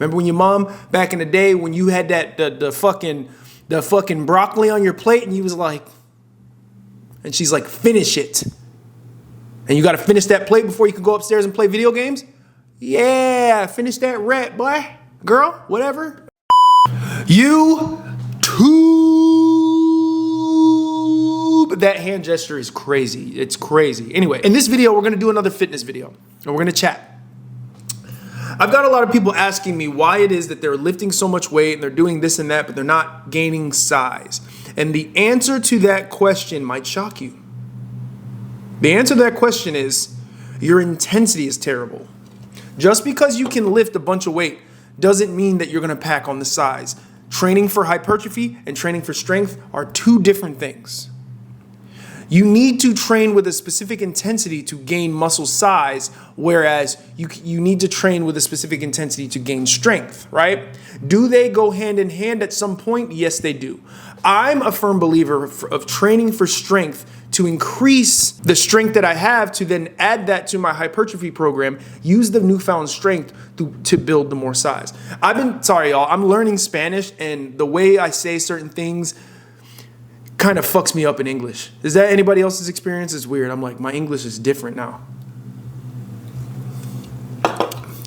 Remember when your mom back in the day when you had that the fucking broccoli on your plate and you was like, and she's like, finish it. And you got to finish that plate before you can go upstairs and play video games? Yeah, finish that rep, boy, girl, whatever. YouTube. That hand gesture is crazy. It's crazy. Anyway, in this video, we're going to do another fitness video and we're going to chat. I've got a lot of people asking me why it is that they're lifting so much weight and they're doing this and that, but they're not gaining size. And the answer to that question might shock you. The answer to that question is your intensity is terrible. Just because you can lift a bunch of weight doesn't mean that you're going to pack on the size. Training for hypertrophy and training for strength are two different things. You need to train with a specific intensity to gain muscle size, whereas you need to train with a specific intensity to gain strength, right? Do they go hand in hand at some point? Yes, they do. I'm a firm believer of training for strength to increase the strength that I have to then add that to my hypertrophy program, use the newfound strength to build the more size. Sorry, y'all, I'm learning Spanish and the way I say certain things kind of fucks me up in English. Is that anybody else's experience? It's weird. I'm like, my English is different now.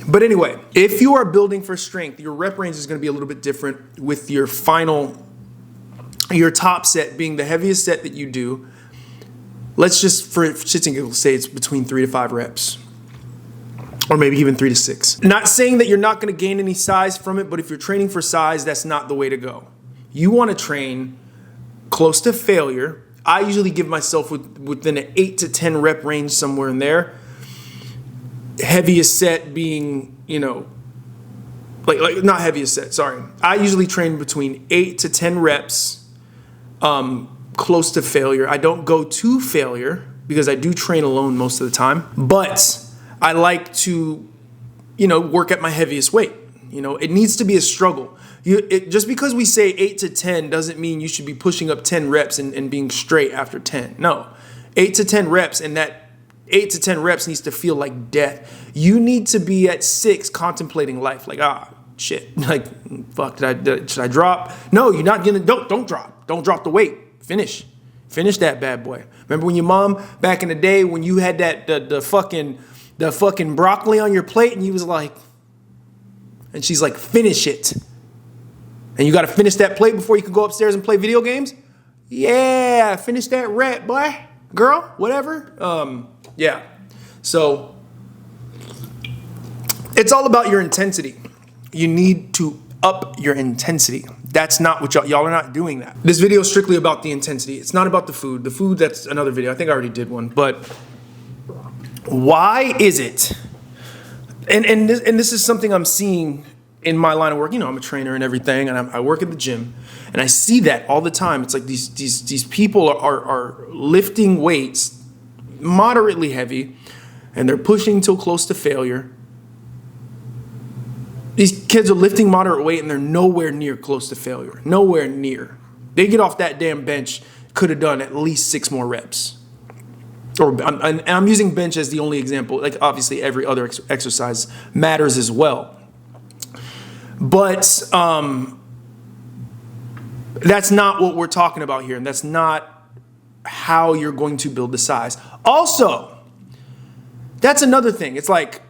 But anyway, if you are building for strength, your rep range is going to be a little bit different with your top set being the heaviest set that you do. Let's just, for shits and giggles, say it's between 3 to 5 reps. Or maybe even 3 to 6. Not saying that you're not going to gain any size from it, but if you're training for size, that's not the way to go. You want to train close to failure. I usually give myself within an 8 to 10 rep range, somewhere in there. Heaviest set being, like not heaviest set, sorry. I usually train between 8 to 10 reps, close to failure. I don't go to failure because I do train alone most of the time, but I like to, work at my heaviest weight. It needs to be a struggle. Just because we say 8 to 10 doesn't mean you should be pushing up 10 reps and being straight after 10. No, 8 to 10 reps, and that 8 to 10 reps needs to feel like death. You need to be at 6 contemplating life, like, shit, like, fuck, should I drop? No, you're not gonna, don't drop. Don't drop the weight. Finish that bad boy. Remember when your mom back in the day when you had that the fucking broccoli on your plate and you was like, and she's like, finish it. And you got to finish that plate before you can go upstairs and play video games? Yeah, finish that rep, boy, girl, whatever. Yeah. So it's all about your intensity. You need to up your intensity. That's not what y'all are not doing that. This video is strictly about the intensity. It's not about the food. The food, that's another video. I think I already did one. But why is it? And this is something I'm seeing in my line of work. I'm a trainer and everything, and I work at the gym, and I see that all the time. It's like these people are lifting weights moderately heavy, and they're pushing till close to failure. These kids are lifting moderate weight, and they're nowhere near close to failure. Nowhere near. They get off that damn bench, could have done at least 6 more reps. And I'm using bench as the only example. Like, obviously, every other exercise matters as well. But that's not what we're talking about here, and that's not how you're going to build the size. Also, that's another thing. It's like,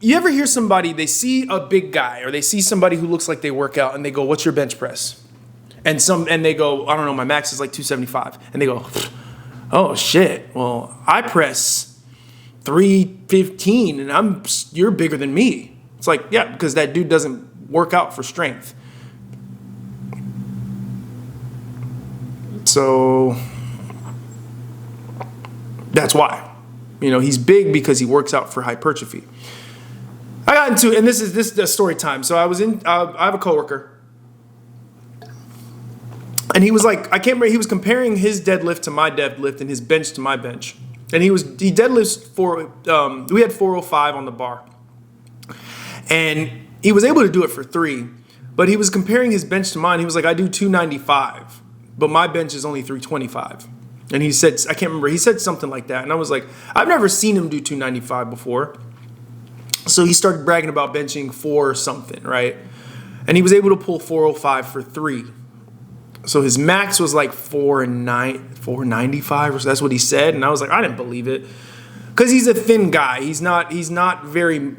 you ever hear somebody, they see a big guy, or they see somebody who looks like they work out, and they go, what's your bench press? And they go, I don't know, my max is like 275. And they go, oh shit, well, I press 315 and you're bigger than me. It's like, yeah, because that dude doesn't work out for strength. So that's why. He's big because he works out for hypertrophy. I got into, and this is the story time. So I have a coworker, and he was like, I can't remember, he was comparing his deadlift to my deadlift and his bench to my bench. And he deadlifts we had 405 on the bar. And he was able to do it for 3, but he was comparing his bench to mine. He was like, I do 295, but my bench is only 325. And he said, I can't remember, he said something like that. And I was like, I've never seen him do 295 before. So he started bragging about benching 4 something, right? And he was able to pull 405 for 3. So his max was like 495 or so. That's what he said. And I was like, I didn't believe it. Because he's a thin guy. He's not very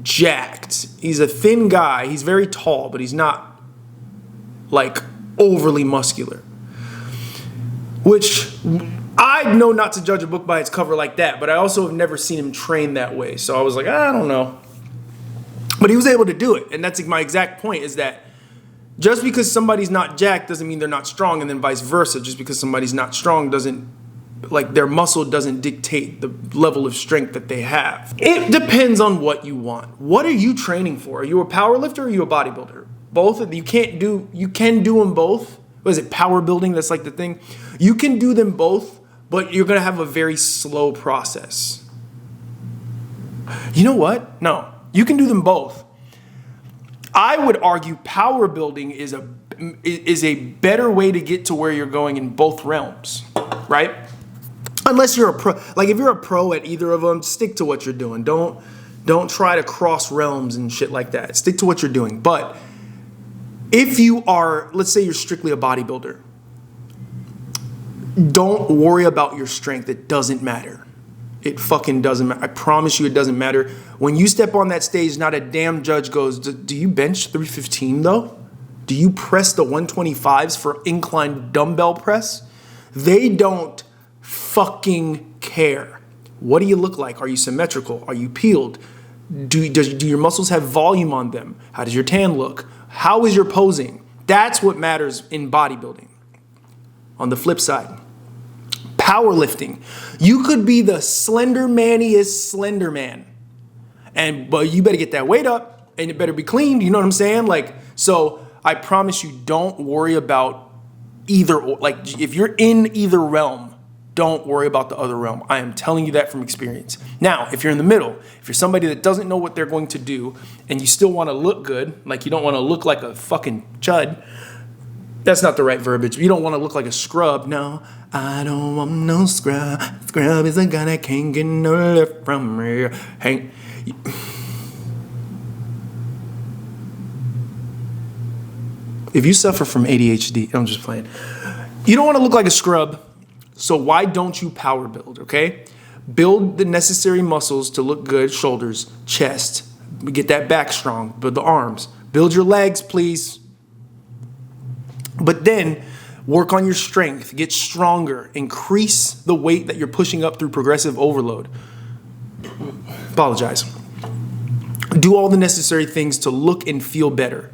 jacked. He's a thin guy. He's very tall, but he's not like overly muscular. Which I know not to judge a book by its cover like that, but I also have never seen him train that way. So I was like, I don't know. But he was able to do it. And that's my exact point, is that just because somebody's not jacked doesn't mean they're not strong, and then vice versa. Just because somebody's not strong doesn't, like, their muscle doesn't dictate the level of strength that they have. It depends on what you want. What are you training for? Are you a power lifter or are you a bodybuilder? Both. You can do them both. What is it, power building? That's like the thing. You can do them both, but you're going to have a very slow process. You know what? No, you can do them both. I would argue power building is a better way to get to where you're going in both realms, right? Unless you're a pro. Like, if you're a pro at either of them, stick to what you're doing. Don't try to cross realms and shit like that. Stick to what you're doing. But if you are, let's say you're strictly a bodybuilder, don't worry about your strength. It doesn't matter. It fucking doesn't matter. I promise you it doesn't matter. When you step on that stage, not a damn judge goes, do you bench 315 though? Do you press the 125s for incline dumbbell press? They don't fucking care. What do you look like? Are you symmetrical? Are you peeled? Do your muscles have volume on them? How does your tan look? How is your posing? That's what matters in bodybuilding. On the flip side, powerlifting. You could be the slender maniest slender man, but you better get that weight up and it better be clean. You know what I'm saying? Like, so I promise you, don't worry about either. Like, if you're in either realm, don't worry about the other realm. I am telling you that from experience. Now, if you're in the middle, if you're somebody that doesn't know what they're going to do and you still want to look good, like you don't want to look like a fucking chud. That's not the right verbiage. You don't want to look like a scrub. No, I don't want no scrub. Scrub is a guy that can't get no lift from me. Hey, if you suffer from ADHD, I'm just playing. You don't want to look like a scrub, so why don't you power build, okay? Build the necessary muscles to look good, shoulders, chest. Get that back strong, build the arms. Build your legs, please. But then work on your strength, get stronger, increase the weight that you're pushing up through progressive overload. Apologize. Do all the necessary things to look and feel better.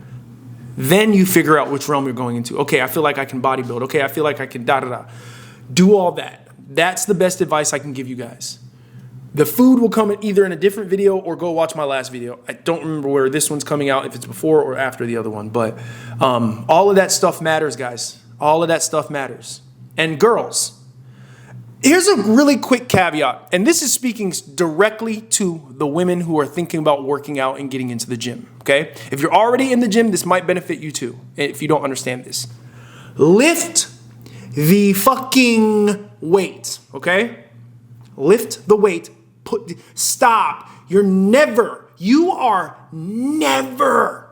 Then you figure out which realm you're going into. Okay, I feel like I can bodybuild. Okay, I feel like I can da-da-da. Do all that. That's the best advice I can give you guys. The food will come either in a different video or go watch my last video. I don't remember where this one's coming out, if it's before or after the other one. But all of that stuff matters, guys. All of that stuff matters. And girls, here's a really quick caveat. And this is speaking directly to the women who are thinking about working out and getting into the gym, okay? If you're already in the gym, this might benefit you too, if you don't understand this. Lift the fucking weight, okay? Lift the weight. Stop. You are never.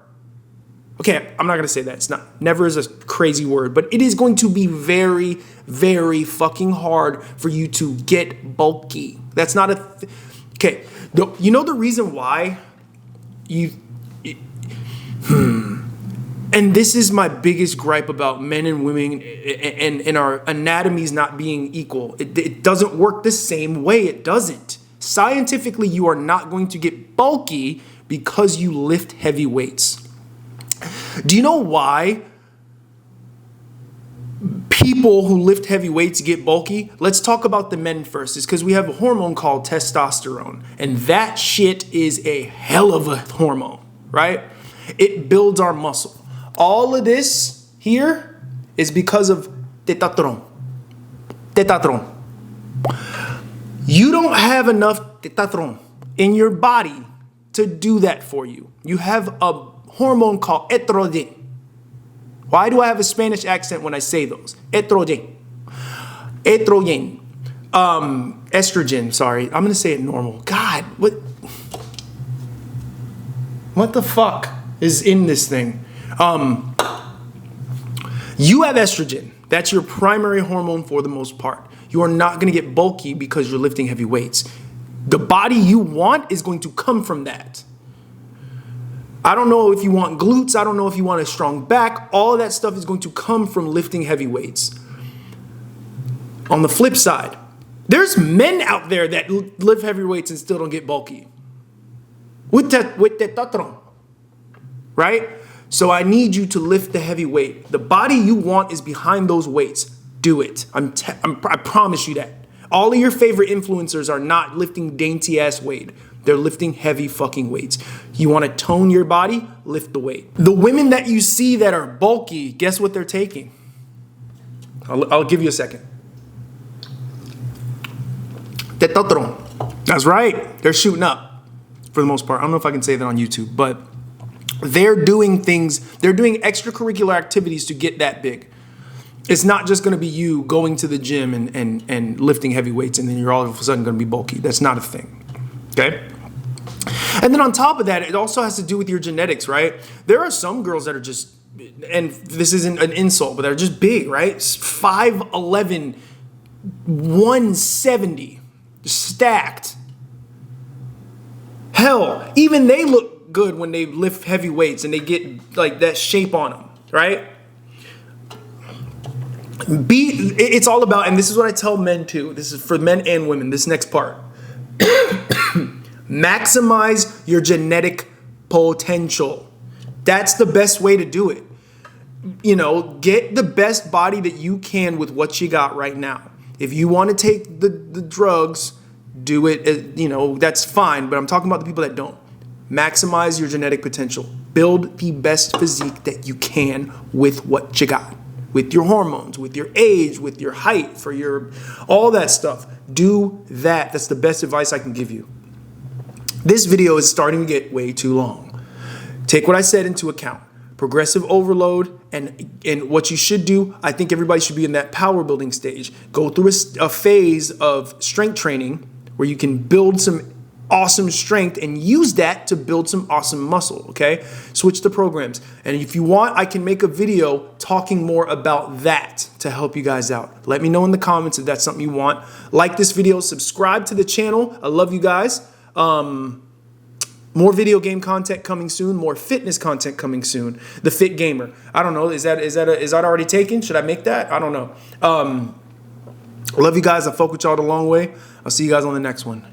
Okay, I'm not going to say that. It's not. Never is a crazy word, but it is going to be very, very fucking hard for you to get bulky. That's not a. Okay, you know the reason why and this is my biggest gripe about men and women and our anatomies not being equal. It doesn't work the same way. It doesn't. Scientifically, you are not going to get bulky because you lift heavy weights. Do you know why people who lift heavy weights get bulky? Let's talk about the men first. It's because we have a hormone called testosterone, and that shit is a hell of a hormone, right? It builds our muscle. All of this here is because of testosterone. Testosterone. You don't have enough testosterone in your body to do that for you. You have a hormone called estrogen. Why do I have a Spanish accent when I say those? Estrogen. Estrogen. Estrogen, sorry. I'm going to say it normal. God, what? What the fuck is in this thing? You have estrogen. That's your primary hormone for the most part. You are not going to get bulky because you're lifting heavy weights. The body you want is going to come from that. I don't know if you want glutes. I don't know if you want a strong back. All of that stuff is going to come from lifting heavy weights. On the flip side, there's men out there that lift heavy weights and still don't get bulky. With the tatron, right? So I need you to lift the heavy weight. The body you want is behind those weights. Do it. I promise you that. All of your favorite influencers are not lifting dainty ass weight. They're lifting heavy fucking weights. You want to tone your body? Lift the weight. The women that you see that are bulky, guess what they're taking? I'll give you a second. Testosterone. That's right. They're shooting up for the most part. I don't know if I can say that on YouTube, but they're doing things, they're doing extracurricular activities to get that big. It's not just going to be you going to the gym and lifting heavy weights and then you're all of a sudden going to be bulky. That's not a thing. Okay? And then on top of that, it also has to do with your genetics, right? There are some girls that are just, and this isn't an insult, but they're just big, right? 5'11", 170, stacked. Hell, even they look good when they lift heavy weights and they get like that shape on them, right? It's all about, and this is what I tell men too. This is for men and women, this next part. Maximize your genetic potential. That's the best way to do it. You know, get the best body that you can with what you got right now. If you want to take the drugs, do it, you know, that's fine. But I'm talking about the people that don't. Maximize your genetic potential. Build the best physique that you can with what you got. With your hormones, with your age, with your height, for your, all that stuff. Do that. That's the best advice I can give you. This video is starting to get way too long. Take what I said into account. Progressive overload and what you should do, I think everybody should be in that power building stage. Go through a phase of strength training where you can build some awesome strength and use that to build some awesome muscle, okay? Switch the programs. And if you want, I can make a video talking more about that to help you guys out. Let me know in the comments if that's something you want. Like this video, subscribe to the channel. I love you guys. More video game content coming soon, more fitness content coming soon. The Fit Gamer. I don't know, is that already taken? Should I make that? I don't know. Love you guys. I fuck with y'all the long way. I'll see you guys on the next one.